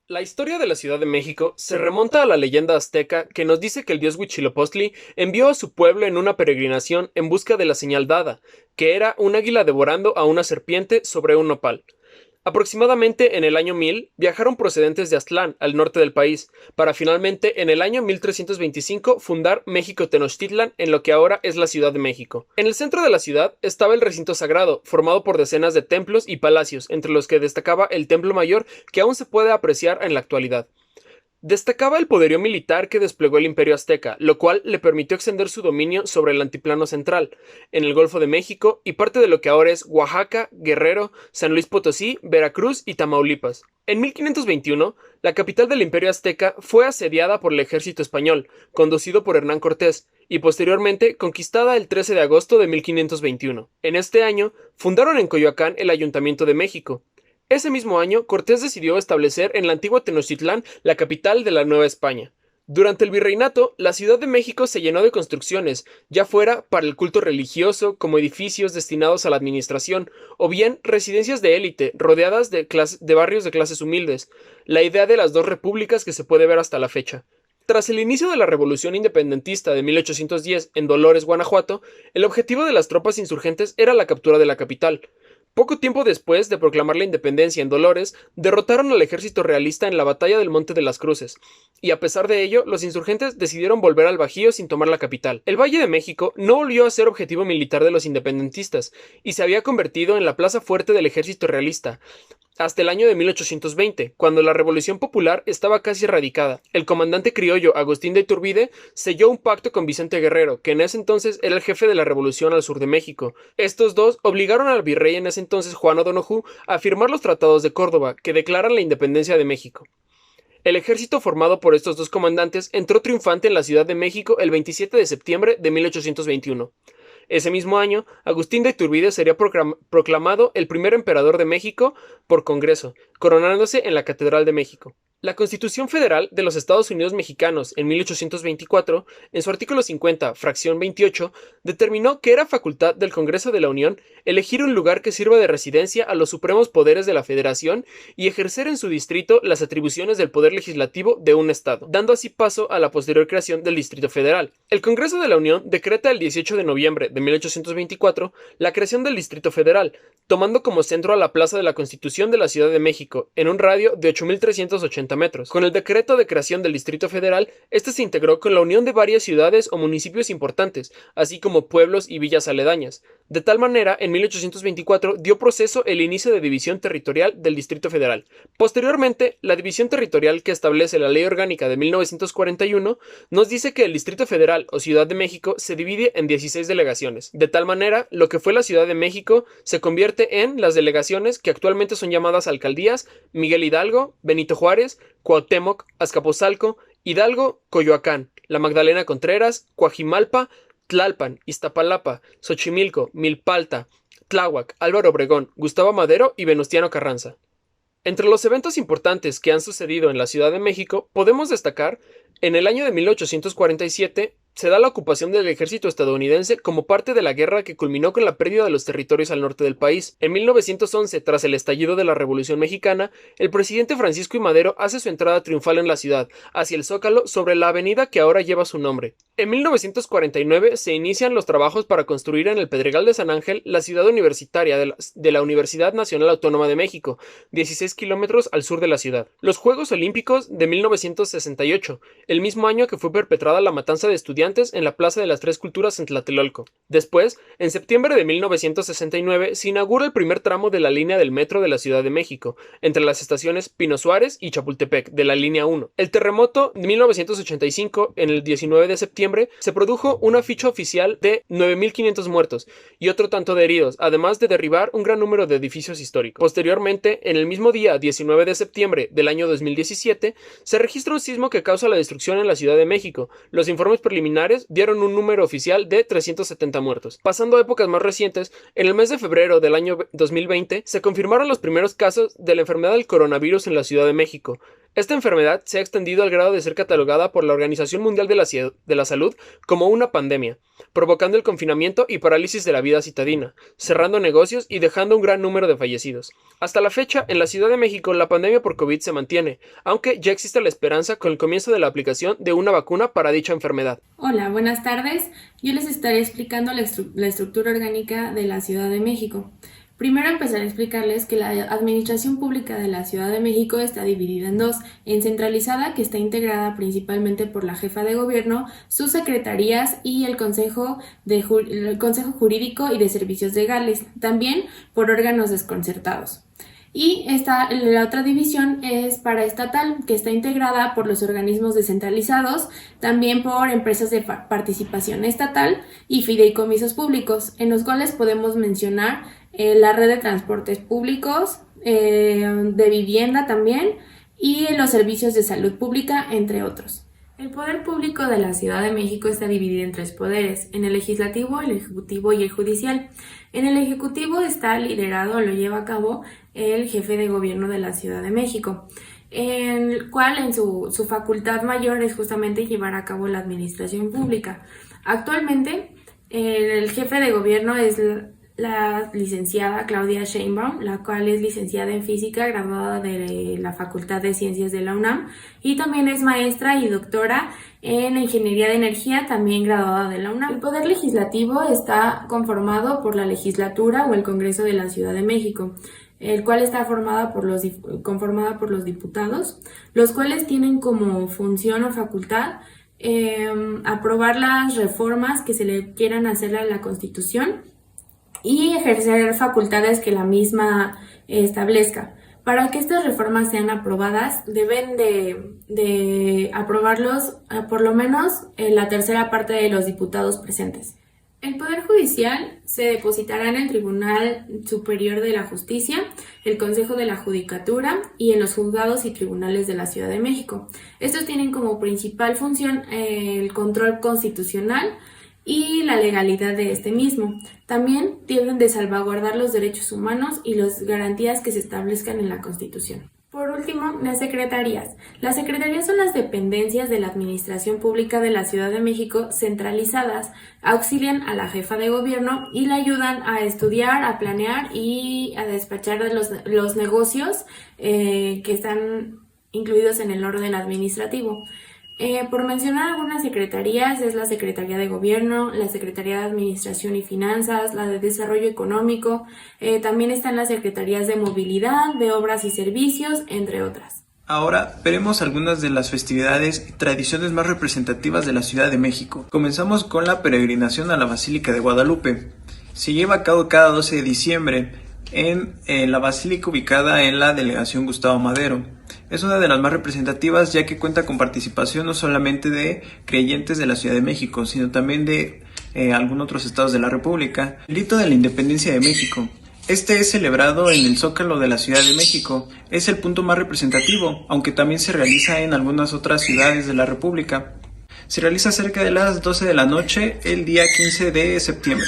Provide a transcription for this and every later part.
La historia de la Ciudad de México se remonta a la leyenda azteca que nos dice que el dios Huitzilopochtli envió a su pueblo en una peregrinación en busca de la señal dada, que era un águila devorando a una serpiente sobre un nopal. Aproximadamente en el año 1000 viajaron procedentes de Aztlán, al norte del país, para finalmente en el año 1325 fundar México Tenochtitlan en lo que ahora es la Ciudad de México. En el centro de la ciudad estaba el recinto sagrado, formado por decenas de templos y palacios, entre los que destacaba el Templo Mayor, que aún se puede apreciar en la actualidad. Destacaba el poderío militar que desplegó el Imperio Azteca, lo cual le permitió extender su dominio sobre el antiplano central, en el Golfo de México y parte de lo que ahora es Oaxaca, Guerrero, San Luis Potosí, Veracruz y Tamaulipas. En 1521, la capital del Imperio Azteca fue asediada por el ejército español, conducido por Hernán Cortés, y posteriormente conquistada el 13 de agosto de 1521. En este año, fundaron en Coyoacán el Ayuntamiento de México. Ese mismo año, Cortés decidió establecer en la antigua Tenochtitlán la capital de la Nueva España. Durante el virreinato, la Ciudad de México se llenó de construcciones, ya fuera para el culto religioso, como edificios destinados a la administración, o bien residencias de élite, rodeadas de barrios de clases humildes, la idea de las dos repúblicas que se puede ver hasta la fecha. Tras el inicio de la Revolución Independentista de 1810 en Dolores, Guanajuato, el objetivo de las tropas insurgentes era la captura de la capital. Poco tiempo después de proclamar la independencia en Dolores, derrotaron al ejército realista en la batalla del Monte de las Cruces, y a pesar de ello, los insurgentes decidieron volver al Bajío sin tomar la capital. El Valle de México no volvió a ser objetivo militar de los independentistas, y se había convertido en la plaza fuerte del ejército realista, hasta el año de 1820, cuando la Revolución Popular estaba casi erradicada. El comandante criollo Agustín de Iturbide selló un pacto con Vicente Guerrero, que en ese entonces era el jefe de la revolución al sur de México. Estos dos obligaron al virrey en ese entonces Juan O'Donojú a firmar los tratados de Córdoba, que declaran la independencia de México. El ejército formado por estos dos comandantes entró triunfante en la Ciudad de México el 27 de septiembre de 1821. Ese mismo año, Agustín de Iturbide sería proclamado el primer emperador de México por Congreso, coronándose en la Catedral de México. La Constitución Federal de los Estados Unidos Mexicanos en 1824, en su artículo 50, fracción 28, determinó que era facultad del Congreso de la Unión elegir un lugar que sirva de residencia a los supremos poderes de la Federación y ejercer en su distrito las atribuciones del poder legislativo de un Estado, dando así paso a la posterior creación del Distrito Federal. El Congreso de la Unión decreta el 18 de noviembre de 1824 la creación del Distrito Federal, tomando como centro a la Plaza de la Constitución de la Ciudad de México, en un radio de 8.380 metros. Con el decreto de creación del Distrito Federal, este se integró con la unión de varias ciudades o municipios importantes, así como pueblos y villas aledañas. De tal manera, en 1824 dio proceso el inicio de división territorial del Distrito Federal. Posteriormente, la división territorial que establece la Ley Orgánica de 1941 nos dice que el Distrito Federal o Ciudad de México se divide en 16 delegaciones. De tal manera, lo que fue la Ciudad de México se convierte en las delegaciones que actualmente son llamadas alcaldías: Miguel Hidalgo, Benito Juárez, Cuauhtémoc, Azcapotzalco, Hidalgo, Coyoacán, La Magdalena Contreras, Coajimalpa, Tlalpan, Iztapalapa, Xochimilco, Milpalta, Tláhuac, Álvaro Obregón, Gustavo Madero y Venustiano Carranza. Entre los eventos importantes que han sucedido en la Ciudad de México, podemos destacar, en el año de 1847, se da la ocupación del ejército estadounidense como parte de la guerra que culminó con la pérdida de los territorios al norte del país. En 1911, tras el estallido de la Revolución Mexicana, el presidente Francisco I. Madero hace su entrada triunfal en la ciudad, hacia el Zócalo, sobre la avenida que ahora lleva su nombre. En 1949 se inician los trabajos para construir en el Pedregal de San Ángel la ciudad universitaria de la Universidad Nacional Autónoma de México, 16 kilómetros al sur de la ciudad. Los Juegos Olímpicos de 1968, el mismo año que fue perpetrada la matanza de estudiantes en la Plaza de las Tres Culturas en Tlatelolco. Después, en septiembre de 1969, se inaugura el primer tramo de la línea del metro de la Ciudad de México, entre las estaciones Pino Suárez y Chapultepec, de la línea 1. El terremoto de 1985, en el 19 de septiembre, se produjo una ficha oficial de 9.500 muertos y otro tanto de heridos, además de derribar un gran número de edificios históricos. Posteriormente, en el mismo día, 19 de septiembre del año 2017, se registra un sismo que causa la destrucción en la Ciudad de México. Los informes preliminares dieron un número oficial de 370 muertos. Pasando a épocas más recientes, en el mes de febrero del año 2020 se confirmaron los primeros casos de la enfermedad del coronavirus en la Ciudad de México. Esta enfermedad se ha extendido al grado de ser catalogada por la Organización Mundial de la Salud como una pandemia, provocando el confinamiento y parálisis de la vida citadina, cerrando negocios y dejando un gran número de fallecidos. Hasta la fecha, en la Ciudad de México, la pandemia por COVID se mantiene, aunque ya existe la esperanza con el comienzo de la aplicación de una vacuna para dicha enfermedad. Hola, buenas tardes. Yo les estaré explicando la estructura orgánica de la Ciudad de México. Primero empezaré a explicarles que la administración pública de la Ciudad de México está dividida en dos, en centralizada, que está integrada principalmente por la jefa de gobierno, sus secretarías y el Consejo Jurídico y de Servicios Legales, también por órganos desconcertados. Y la otra división es paraestatal, que está integrada por los organismos descentralizados, también por empresas de participación estatal y fideicomisos públicos, en los cuales podemos mencionar la red de transportes públicos, de vivienda también, y los servicios de salud pública, entre otros. El poder público de la Ciudad de México está dividido en tres poderes, en el legislativo, el ejecutivo y el judicial. En el ejecutivo está liderado o lo lleva a cabo el jefe de gobierno de la Ciudad de México, el cual en su facultad mayor es justamente llevar a cabo la administración pública. Actualmente el jefe de gobierno es la licenciada Claudia Sheinbaum, la cual es licenciada en física, graduada de la Facultad de Ciencias de la UNAM, y también es maestra y doctora en Ingeniería de Energía, también graduada de la UNAM. El Poder Legislativo está conformado por la legislatura o el Congreso de la Ciudad de México, el cual está conformada por los diputados, los cuales tienen como función o facultad aprobar las reformas que se le quieran hacer a la Constitución y ejercer facultades que la misma establezca. Para que estas reformas sean aprobadas, deben de aprobarlos por lo menos la tercera parte de los diputados presentes. El Poder Judicial se depositará en el Tribunal Superior de la Justicia, el Consejo de la Judicatura y en los juzgados y tribunales de la Ciudad de México. Estos tienen como principal función el control constitucional y la legalidad de este mismo. También deben de salvaguardar los derechos humanos y las garantías que se establezcan en la Constitución. Por último, las secretarías. Las secretarías son las dependencias de la Administración Pública de la Ciudad de México centralizadas, auxilian a la jefa de gobierno y la ayudan a estudiar, a planear y a despachar los negocios que están incluidos en el orden administrativo. Por mencionar algunas secretarías, es la Secretaría de Gobierno, la Secretaría de Administración y Finanzas, la de Desarrollo Económico, también están las Secretarías de Movilidad, de Obras y Servicios, entre otras. Ahora veremos algunas de las festividades y tradiciones más representativas de la Ciudad de México. Comenzamos con la peregrinación a la Basílica de Guadalupe. Se lleva a cabo cada 12 de diciembre en la basílica ubicada en la delegación Gustavo Madero. Es una de las más representativas ya que cuenta con participación no solamente de creyentes de la Ciudad de México, sino también de algunos otros estados de la República. El Grito de la Independencia de México. Este es celebrado en el Zócalo de la Ciudad de México. Es el punto más representativo, aunque también se realiza en algunas otras ciudades de la República. Se realiza cerca de las 12 de la noche el día 15 de septiembre.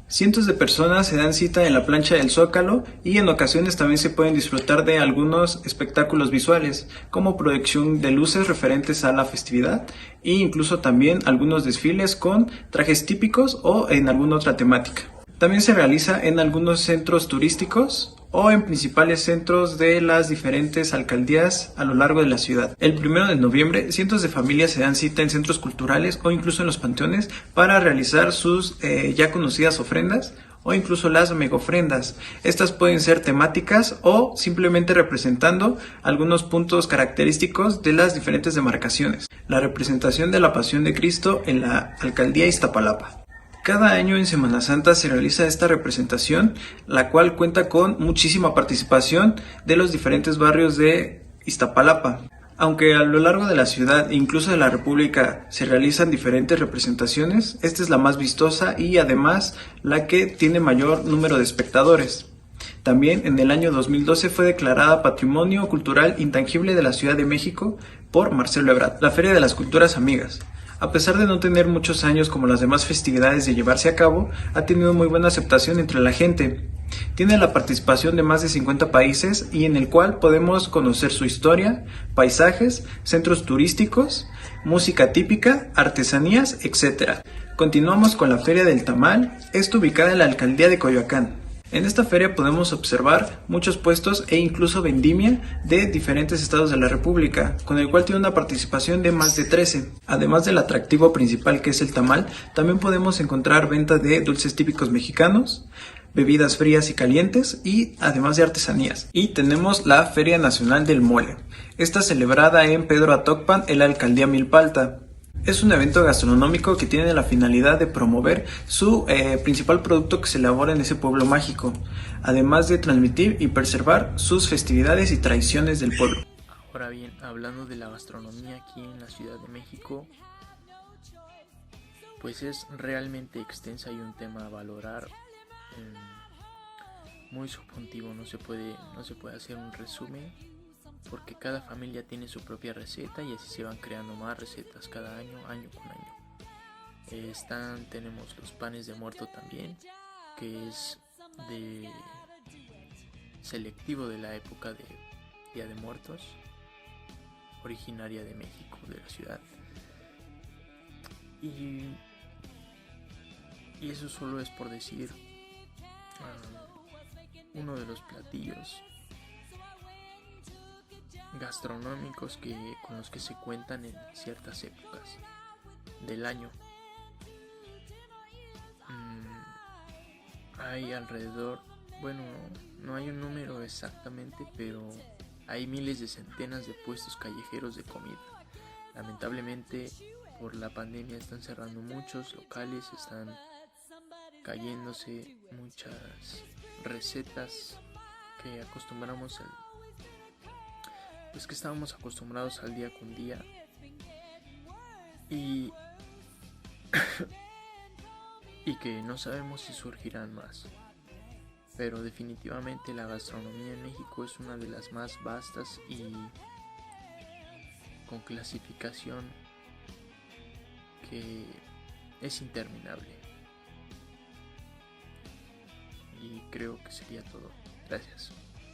Cientos de personas se dan cita en la plancha del Zócalo y en ocasiones también se pueden disfrutar de algunos espectáculos visuales, como proyección de luces referentes a la festividad e incluso también algunos desfiles con trajes típicos o en alguna otra temática. También se realiza en algunos centros turísticos o en principales centros de las diferentes alcaldías a lo largo de la ciudad. El 1 de noviembre, cientos de familias se dan cita en centros culturales o incluso en los panteones para realizar sus ya conocidas ofrendas o incluso las megofrendas. Estas pueden ser temáticas o simplemente representando algunos puntos característicos de las diferentes demarcaciones. La representación de la Pasión de Cristo en la alcaldía Iztapalapa. Cada año en Semana Santa se realiza esta representación, la cual cuenta con muchísima participación de los diferentes barrios de Iztapalapa. Aunque a lo largo de la ciudad e incluso de la República se realizan diferentes representaciones, esta es la más vistosa y además la que tiene mayor número de espectadores. También en el año 2012 fue declarada Patrimonio Cultural Intangible de la Ciudad de México por Marcelo Ebrard. La Feria de las Culturas Amigas. A pesar de no tener muchos años como las demás festividades de llevarse a cabo, ha tenido muy buena aceptación entre la gente. Tiene la participación de más de 50 países y en el cual podemos conocer su historia, paisajes, centros turísticos, música típica, artesanías, etc. Continuamos con la Feria del Tamal, esta ubicada en la alcaldía de Coyoacán. En esta feria podemos observar muchos puestos e incluso vendimia de diferentes estados de la República, con el cual tiene una participación de más de 13. Además del atractivo principal que es el tamal, también podemos encontrar venta de dulces típicos mexicanos, bebidas frías y calientes y además de artesanías. Y tenemos la Feria Nacional del Mole, esta celebrada en Pedro Atocpan en la alcaldía Milpalta. Es un evento gastronómico que tiene la finalidad de promover su principal producto que se elabora en ese pueblo mágico, además de transmitir y preservar sus festividades y tradiciones del pueblo. Ahora bien, hablando de la gastronomía aquí en la Ciudad de México, pues es realmente extensa y un tema a valorar muy subjuntivo. No se puede hacer un resumen, porque cada familia tiene su propia receta y así se van creando más recetas cada año con año. Tenemos los panes de muerto también, que es selectivo de la época de Día de Muertos, originaria de México, de la ciudad. Y eso solo es por decir uno de los platillos gastronómicos con los que se cuentan en ciertas épocas del año. Hay alrededor, no hay un número exactamente, pero hay miles de centenas de puestos callejeros de comida. Lamentablemente, por la pandemia están cerrando muchos locales, están cayéndose muchas recetas que estábamos acostumbrados al día con día, y que no sabemos si surgirán más. Pero definitivamente la gastronomía en México es una de las más vastas y con clasificación que es interminable. Y creo que sería todo. Gracias.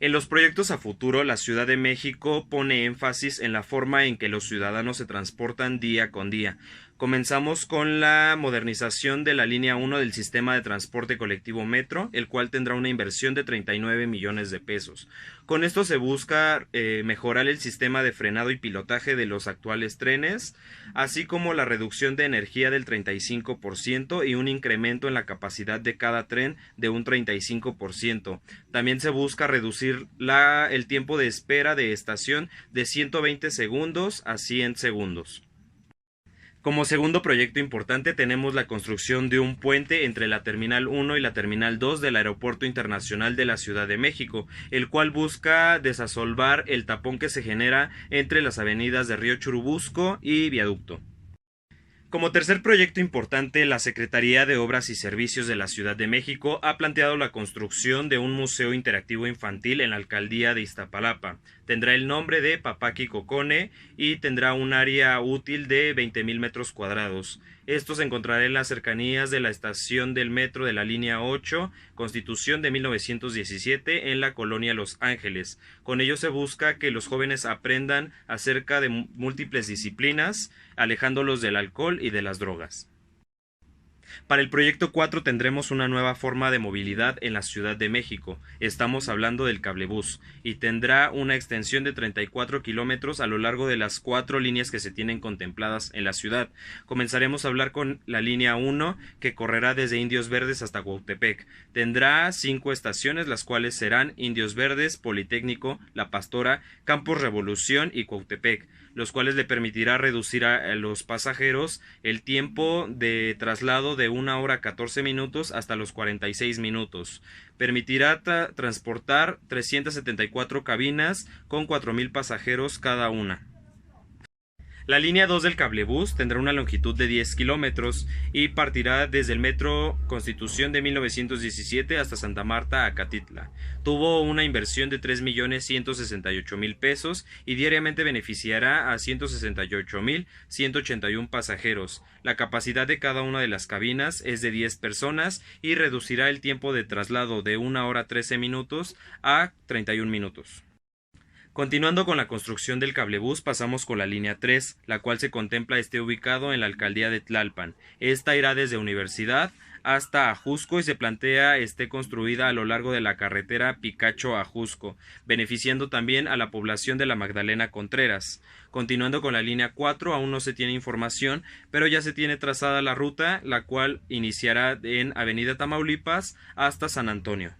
En los proyectos a futuro, la Ciudad de México pone énfasis en la forma en que los ciudadanos se transportan día con día. Comenzamos con la modernización de la línea 1 del sistema de transporte colectivo Metro, el cual tendrá una inversión de 39 millones de pesos. Con esto se busca mejorar el sistema de frenado y pilotaje de los actuales trenes, así como la reducción de energía del 35% y un incremento en la capacidad de cada tren de un 35%. También se busca reducir el tiempo de espera de estación de 120 segundos a 100 segundos. Como segundo proyecto importante tenemos la construcción de un puente entre la Terminal 1 y la Terminal 2 del Aeropuerto Internacional de la Ciudad de México, el cual busca desasolvar el tapón que se genera entre las avenidas de Río Churubusco y Viaducto. Como tercer proyecto importante, la Secretaría de Obras y Servicios de la Ciudad de México ha planteado la construcción de un museo interactivo infantil en la alcaldía de Iztapalapa. Tendrá el nombre de Papaki Cocone y tendrá un área útil de 20,000 metros cuadrados. Esto se encontrará en las cercanías de la estación del metro de la línea 8, Constitución de 1917, en la colonia Los Ángeles. Con ello se busca que los jóvenes aprendan acerca de múltiples disciplinas, alejándolos del alcohol y de las drogas. Para el proyecto 4 tendremos una nueva forma de movilidad en la Ciudad de México. Estamos hablando del cablebús y tendrá una extensión de 34 kilómetros a lo largo de las 4 líneas que se tienen contempladas en la ciudad. Comenzaremos a hablar con la línea 1, que correrá desde Indios Verdes hasta Cuautepec. Tendrá 5 estaciones, las cuales serán Indios Verdes, Politécnico, La Pastora, Campos Revolución y Cuautepec, los cuales le permitirá reducir a los pasajeros el tiempo de traslado de 1 hora 14 minutos hasta los 46 minutos. Permitirá transportar 374 cabinas con 4,000 pasajeros cada una. La línea 2 del cablebús tendrá una longitud de 10 kilómetros y partirá desde el metro Constitución de 1917 hasta Santa Marta, Acatitla. Tuvo una inversión de 3.168.000 pesos y diariamente beneficiará a 168.181 pasajeros. La capacidad de cada una de las cabinas es de 10 personas y reducirá el tiempo de traslado de 1 hora 13 minutos a 31 minutos. Continuando con la construcción del cablebús, pasamos con la línea 3, la cual se contempla esté ubicado en la alcaldía de Tlalpan. Esta irá desde Universidad hasta Ajusco y se plantea esté construida a lo largo de la carretera Picacho-Ajusco, beneficiando también a la población de la Magdalena Contreras. Continuando con la línea 4, aún no se tiene información, pero ya se tiene trazada la ruta, la cual iniciará en Avenida Tamaulipas hasta San Antonio.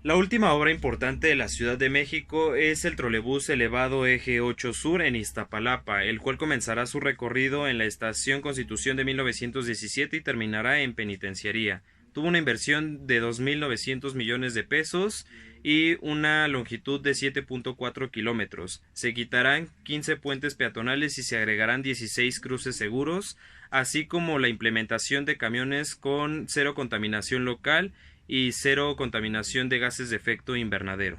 La última obra importante de la Ciudad de México es el trolebús elevado Eje 8 Sur en Iztapalapa, el cual comenzará su recorrido en la estación Constitución de 1917 y terminará en Penitenciaría. Tuvo una inversión de 2.900 millones de pesos y una longitud de 7.4 kilómetros. Se quitarán 15 puentes peatonales y se agregarán 16 cruces seguros, así como la implementación de camiones con cero contaminación local y cero contaminación de gases de efecto invernadero.